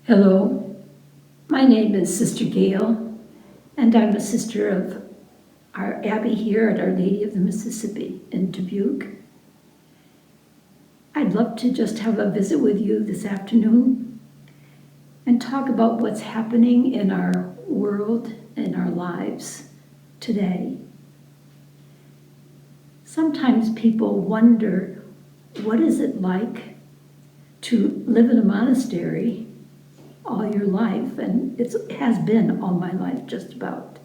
Hello, my name is Sister Gail, and I'm a sister of our Abbey here at Our Lady of the Mississippi in Dubuque. I'd love to just have a visit with you this afternoon and talk about what's happening in our world and our lives today. Sometimes people wonder, what is it like to live in a monastery all your life? And it has been all my life, just about.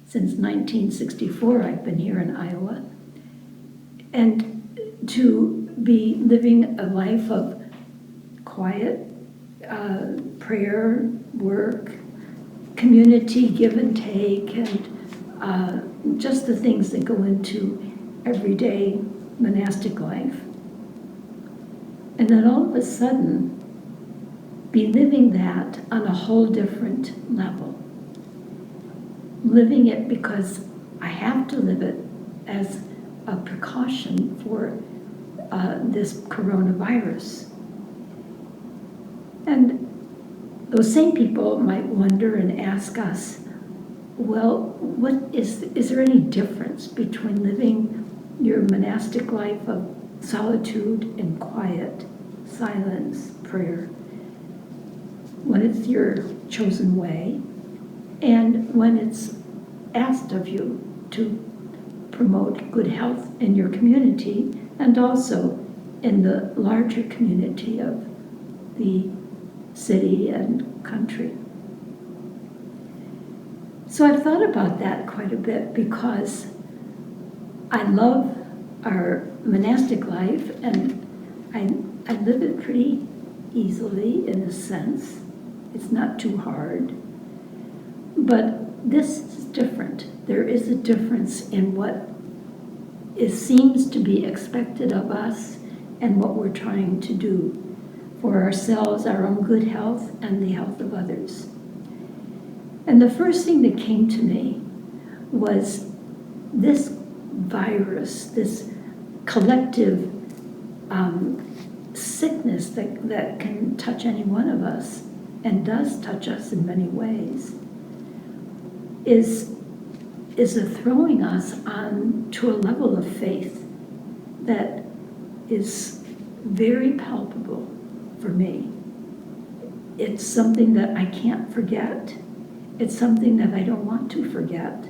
Since 1964, I've been here in Iowa. And to be living a life of quiet, prayer, work, community, give and take, and just the things that go into everyday monastic life. And then all of a sudden, be living that on a whole different level. Living it because I have to live it as a precaution for this coronavirus. And those same people might wonder and ask us, well, what is there any difference between living your monastic life of solitude and quiet, silence, prayer, when it's your chosen way, and when it's asked of you to promote good health in your community and also in the larger community of the city and country? So I've thought about that quite a bit because I love our monastic life, and I live it pretty easily in a sense. It's not too hard. But this is different. There is a difference in what seems to be expected of us and what we're trying to do for ourselves, our own good health, and the health of others. And the first thing that came to me was this virus, this collective sickness that can touch any one of us and does touch us in many ways, is throwing us on to a level of faith that is very palpable for me. It's something that I can't forget. It's something that I don't want to forget,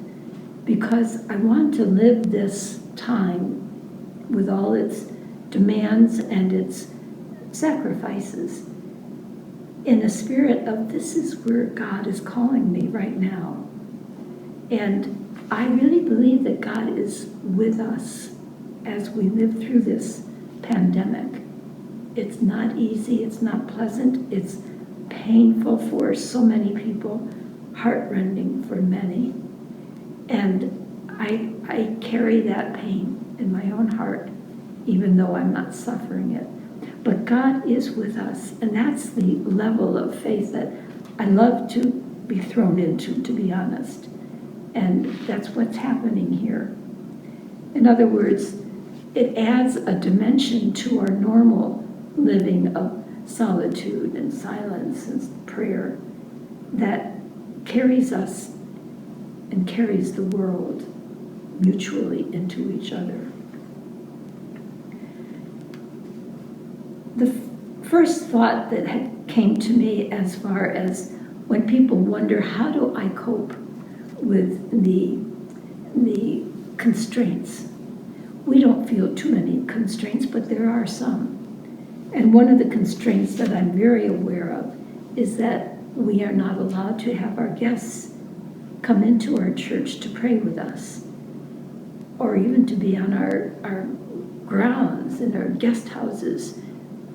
because I want to live this time with all its demands and its sacrifices in a spirit of, this is where God is calling me right now. And I really believe that God is with us as we live through this pandemic. It's not easy, it's not pleasant, it's painful for so many people, heartrending for many. And I carry that pain in my own heart, even though I'm not suffering it. But God is with us, and that's the level of faith that I love to be thrown into, to be honest. And that's what's happening here. In other words, it adds a dimension to our normal living of solitude and silence and prayer that carries us and carries the world mutually into each other. The first thought that came to me, as far as when people wonder, how do I cope with the constraints? We don't feel too many constraints, but there are some. And one of the constraints that I'm very aware of is that we are not allowed to have our guests come into our church to pray with us, or even to be on our grounds in our guest houses,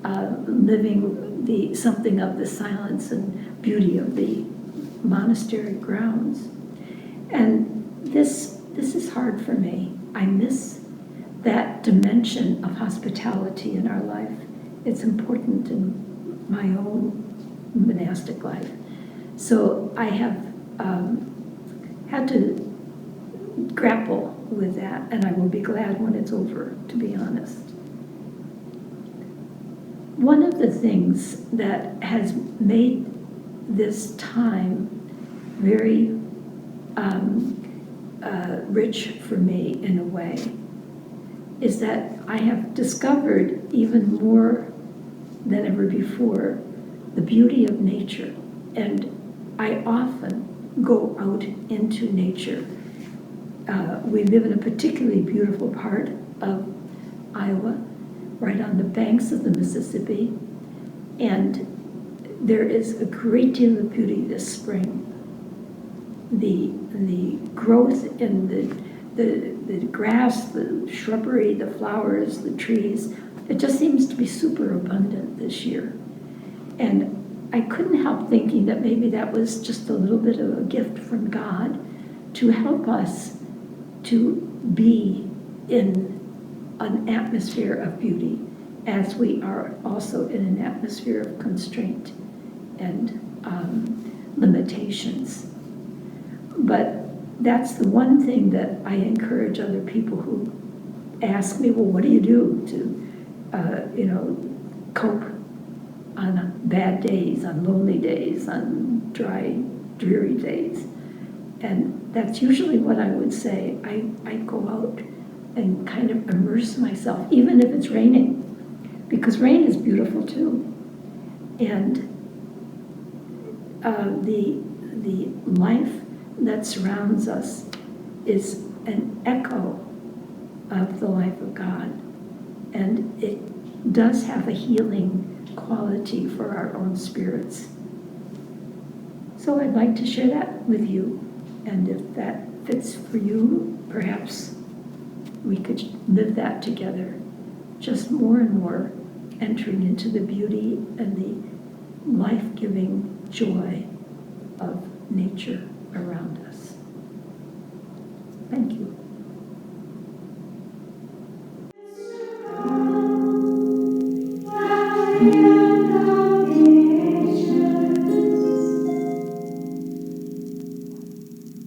living something of the silence and beauty of the monastery grounds. And this is hard for me. I miss that dimension of hospitality in our life. It's important in my own monastic life. So I have had to grapple with that, and I will be glad when it's over, to be honest. One of the things that has made this time very rich for me in a way is that I have discovered even more than ever before the beauty of nature. And I often go out into nature. We live in a particularly beautiful part of Iowa, right on the banks of the Mississippi, and there is a great deal of beauty this spring. The growth in the grass, the shrubbery, the flowers, the trees, it just seems to be super abundant this year. And I couldn't help thinking that maybe that was just a little bit of a gift from God to help us to be in an atmosphere of beauty, as we are also in an atmosphere of constraint and limitations. But that's the one thing that I encourage other people who ask me, well, what do you do to, cope on bad days, on lonely days, on dry, dreary days? And that's usually what I would say. I go out and kind of immerse myself, even if it's raining, because rain is beautiful too. And the life that surrounds us is an echo of the life of God. And it does have a healing quality for our own spirits. So I'd like to share that with you. And if that fits for you, perhaps we could live that together, just more and more entering into the beauty and the life-giving joy of nature around us. Thank you.